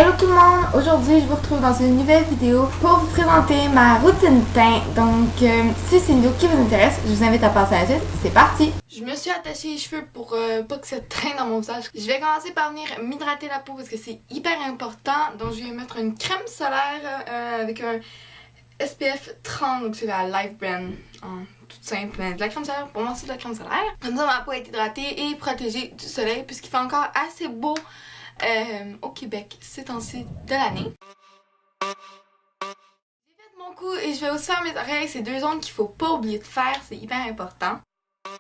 Hello tout le monde! Aujourd'hui, je vous retrouve dans une nouvelle vidéo pour vous présenter ma routine teint. Donc, si c'est une vidéo qui vous intéresse, je vous invite à passer à la suite. C'est parti! Je me suis attachée les cheveux pour pas que ça traîne dans mon visage. Je vais commencer par venir m'hydrater la peau parce que c'est hyper important. Donc, je vais mettre une crème solaire avec un SPF 30, donc c'est la Life Brand. Toute simple, de la crème solaire. Pour moi, c'est de la crème solaire. Comme ça, ma peau est hydratée et protégée du soleil puisqu'il fait encore assez beau au Québec ces temps-ci de l'année. J'ai fait mon cou et je vais aussi faire mes oreilles. C'est deux zones qu'il faut pas oublier de faire, c'est hyper important. Je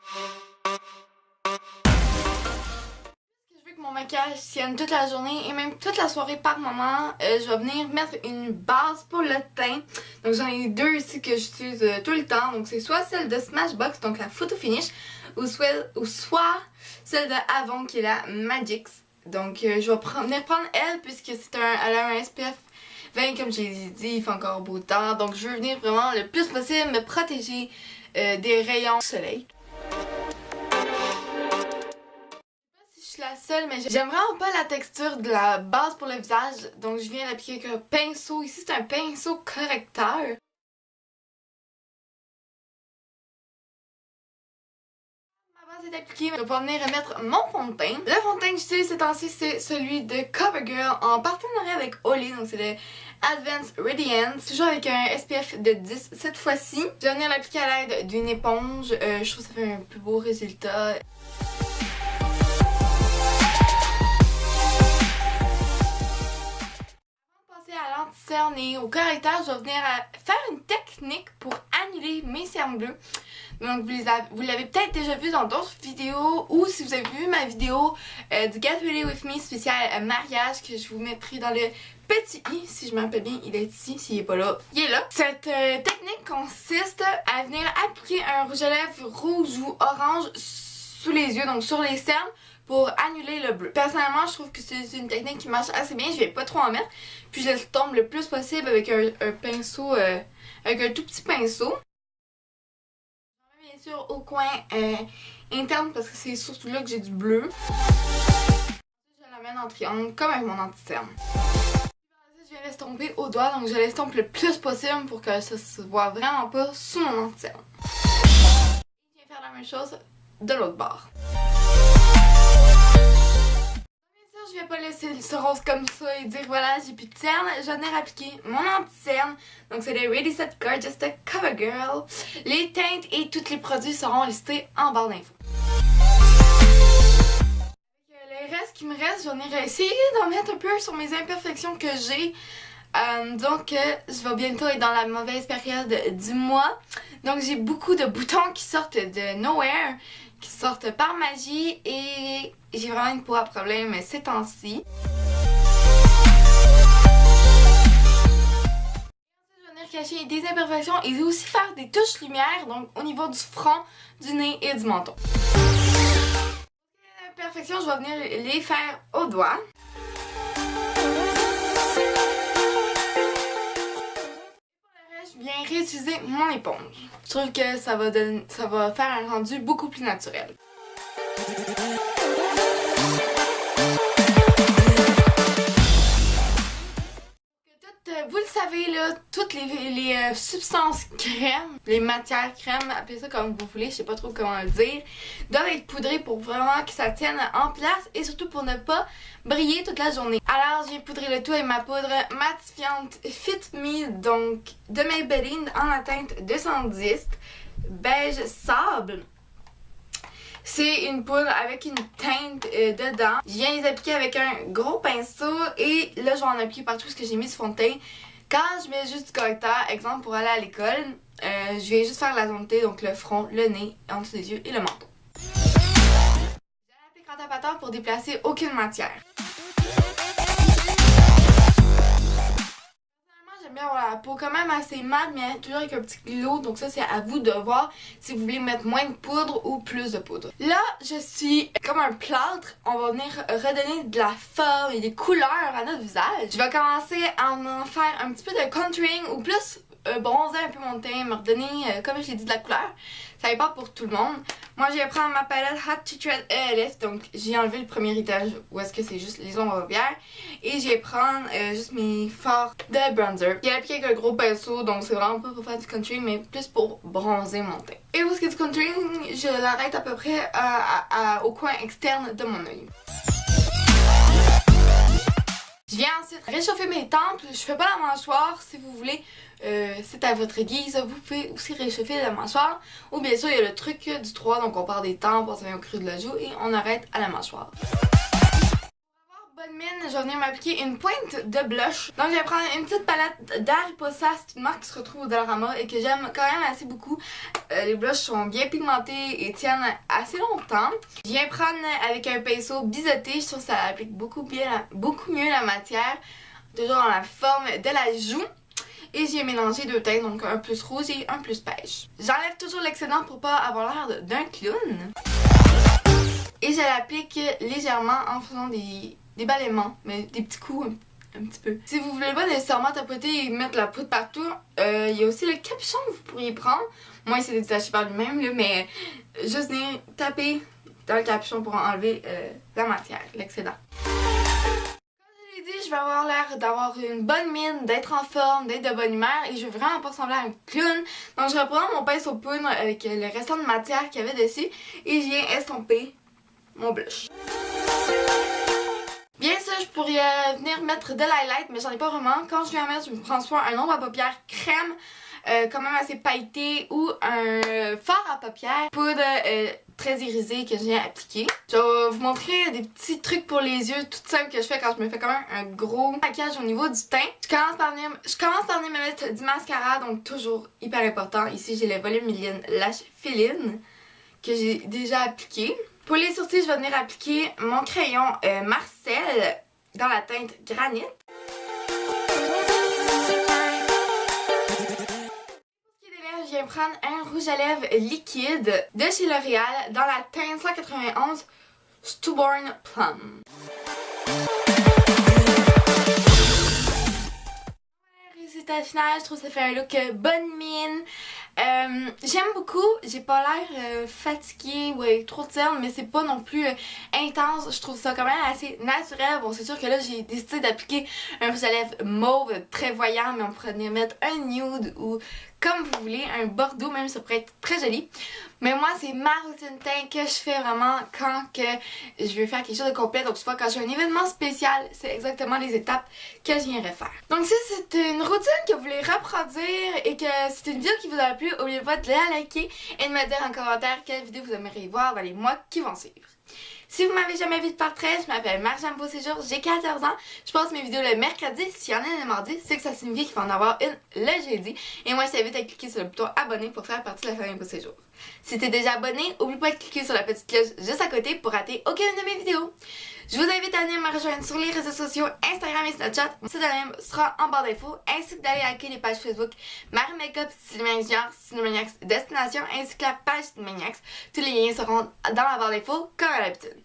veux que mon maquillage tienne toute la journée et même toute la soirée par moment. Je vais venir mettre une base pour le teint. Donc j'en ai deux ici que j'utilise tout le temps. Donc c'est soit celle de Smashbox, donc la Photo Finish, ou soit celle de Avon qui est la Magix. Donc je vais venir prendre elle puisque elle a un SPF 20 comme je l'ai dit, il fait encore beau temps. Donc je veux venir vraiment le plus possible me protéger des rayons du soleil. Je sais pas si je suis la seule mais j'aime vraiment pas la texture de la base pour le visage. Donc je viens l'appliquer avec un pinceau. Ici c'est un pinceau correcteur. C'est appliqué, je vais pas venir remettre mon fond de teint. Le fond de teint que j'utilise ces temps-ci, c'est celui de CoverGirl en partenariat avec Olay, donc c'est le Advanced Radiance, toujours avec un SPF de 10 cette fois-ci. Je vais venir l'appliquer à l'aide d'une éponge, je trouve que ça fait un plus beau résultat. À l'anti-cerne et au correcteur, je vais venir faire une technique pour annuler mes cernes bleues. Donc vous l'avez peut-être déjà vu dans d'autres vidéos ou si vous avez vu ma vidéo du Get Ready With Me spécial mariage que je vous mettrai dans le petit i, si je me rappelle bien, il est ici, s'il n'est pas là, il est là. Cette technique consiste à venir appliquer un rouge à lèvres rouge ou orange sous les yeux, donc sur les cernes, pour annuler le bleu. Personnellement, je trouve que c'est une technique qui marche assez bien, je vais pas trop en mettre, puis je laisse tomber le plus possible avec un pinceau, avec un tout petit pinceau. Bien sûr au coin interne parce que c'est surtout là que j'ai du bleu. Je l'amène en triangle comme avec mon anti-cerne. Je vais l'estomper au doigt, donc je l'estompe le plus possible pour que ça se voit vraiment pas sous mon anti-cerne. Je viens faire la même chose de l'autre bord. Je vais pas laisser ce rose comme ça et dire voilà j'ai plus de cerne. Je vais venir appliquer mon anti-cerne. Donc c'est le Ready Set Gorgeous de CoverGirl. Les teintes et tous les produits seront listés en barre d'infos. Le reste qui me reste, je vais venir essayer d'en mettre un peu sur mes imperfections que j'ai. Donc je vais bientôt être dans la mauvaise période du mois. Donc j'ai beaucoup de boutons qui sortent de nowhere, qui sortent par magie et j'ai vraiment une peau à problème ces temps-ci. Je vais venir cacher des imperfections et aussi faire des touches lumière, donc au niveau du front, du nez et du menton. Les imperfections, je vais venir les faire au doigt. Je viens réutiliser mon éponge. Je trouve que ça va faire un rendu beaucoup plus naturel. Vous le savez là, toutes les substances crème, les matières crème, appelez ça comme vous voulez, je sais pas trop comment le dire, doivent être poudrées pour vraiment que ça tienne en place et surtout pour ne pas briller toute la journée. Alors j'ai poudré le tout avec ma poudre matifiante Fit Me, donc de Maybelline en la teinte 210, beige sable. C'est une poudre avec une teinte dedans. Je viens les appliquer avec un gros pinceau et là je vais en appliquer partout ce que j'ai mis sur fond de teint. Quand je mets juste du correcteur, exemple pour aller à l'école, je viens juste faire la zone T, donc le front, le nez, en dessous des yeux et le menton. J'ai l'applique en tapateur pour déplacer aucune matière. J'aime bien avoir la peau quand même assez mate, mais toujours avec un petit glow. Donc ça, c'est à vous de voir si vous voulez mettre moins de poudre ou plus de poudre. Là, je suis comme un plâtre. On va venir redonner de la forme et des couleurs à notre visage. Je vais commencer à en faire un petit peu de contouring ou plus bronzer un peu mon teint, me redonner, comme je l'ai dit, de la couleur. Ça dépend pour tout le monde. Moi, je vais prendre ma palette Hot to Treat ELF. Donc, j'ai enlevé le premier étage où est-ce que c'est juste les ombres à paupières. Et je vais prendre juste mes fards de bronzer. J'ai appliqué avec un gros pinceau, donc c'est vraiment pas pour faire du contouring, mais plus pour bronzer mon teint. Et où est-ce que du contouring, je l'arrête à peu près au coin externe de mon œil. Je viens ensuite réchauffer mes tempes. Je fais pas la mâchoire si vous voulez. C'est à votre guise. Vous pouvez aussi réchauffer la mâchoire. Ou bien sûr, il y a le truc du 3. Donc on part des tempes, on s'en au creux de la joue et on arrête à la mâchoire. Pour avoir bonne mine, je vais venir m'appliquer une pointe de blush. Donc je vais prendre une petite palette d'Ariposa. C'est une marque qui se retrouve au Dollarama et que j'aime quand même assez beaucoup. Les blushs sont bien pigmentés et tiennent assez longtemps. Je viens prendre avec un pinceau biseauté. Je trouve que ça applique beaucoup mieux la matière. Toujours dans la forme de la joue. Et j'ai mélangé deux teintes, donc un plus rouge et un plus pêche. J'enlève toujours l'excédent pour pas avoir l'air d'un clown. Et je l'applique légèrement en faisant des balayements, mais des petits coups un petit peu. Si vous voulez pas nécessairement tapoter et mettre la poudre partout, il y a aussi le capuchon que vous pourriez prendre. Moi, il s'est détaché par lui-même, mais juste venir taper dans le capuchon pour enlever la matière, l'excédent. Je vais avoir l'air d'avoir une bonne mine, d'être en forme, d'être de bonne humeur et je veux vraiment pas ressembler à un clown. Donc je reprends mon pinceau poudre avec le restant de matière qu'il y avait dessus et je viens estomper mon blush. Bien sûr, je pourrais venir mettre de l'highlight, mais j'en ai pas vraiment. Quand je viens en mettre, je me prends soit un ombre à paupières crème, quand même assez pailleté, ou un fard à paupières, poudre très irisée que je viens appliquer. Je vais vous montrer des petits trucs pour les yeux, tout simple que je fais quand je me fais quand même un gros maquillage au niveau du teint. Je commence par venir me mettre du mascara, donc toujours hyper important. Ici, j'ai le Volume Million Lash Fill-In que j'ai déjà appliqué. Pour les sourcils, je vais venir appliquer mon crayon Marcel dans la teinte Granite. Je viens prendre un rouge à lèvres liquide de chez L'Oréal dans la teinte 191 Stubborn Plum. Résultat final, je trouve que ça fait un look bonne mine. J'aime beaucoup, j'ai pas l'air fatiguée ou avec trop de cernes, mais c'est pas non plus intense. Je trouve ça quand même assez naturel. Bon, c'est sûr que là j'ai décidé d'appliquer un rouge à lèvres mauve très voyant, mais on pourrait venir mettre un nude ou comme vous voulez, un bordeaux même, ça pourrait être très joli. Mais moi, c'est ma routine teint que je fais vraiment quand que je veux faire quelque chose de complet. Donc souvent quand j'ai un événement spécial, c'est exactement les étapes que je viendrais faire. Donc si c'est une routine que vous voulez reproduire et que c'est une vidéo qui vous a plu, n'oubliez pas de la liker et de me dire en commentaire quelle vidéo vous aimeriez voir dans les mois qui vont suivre. Si vous m'avez jamais vu de portrait, je m'appelle Marjane Beauséjour, j'ai 14 ans. Je poste mes vidéos le mercredi. S'il y en a le mardi, c'est que ça signifie qu'il va en avoir une le jeudi. Et moi, je t'invite à cliquer sur le bouton abonner pour faire partie de la famille Beauséjour. Si t'es déjà abonné, n'oublie pas de cliquer sur la petite cloche juste à côté pour rater aucune de mes vidéos. Je vous invite à venir me rejoindre sur les réseaux sociaux, Instagram et Snapchat. Mon site de même sera en barre d'infos, ainsi que d'aller liker les pages Facebook Marie Makeup, Cinemaniacs Junior, Cinemaniacs Destination, ainsi que la page Cinemaniacs. Tous les liens seront dans la barre d'infos, comme à l'habitude.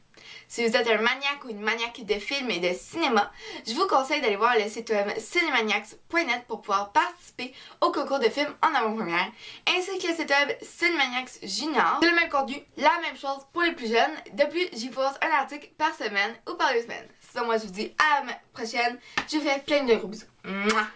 Si vous êtes un maniaque ou une maniaque de films et de cinéma, je vous conseille d'aller voir le site web cinemaniacs.net pour pouvoir participer au concours de films en avant-première, ainsi que le site web Cinemaniacs Junior. C'est le même contenu, la même chose pour les plus jeunes. De plus, j'y poste un article par semaine ou par 2 semaines. Sinon, moi je vous dis à la prochaine. Je vous fais plein de gros bisous. Mouah!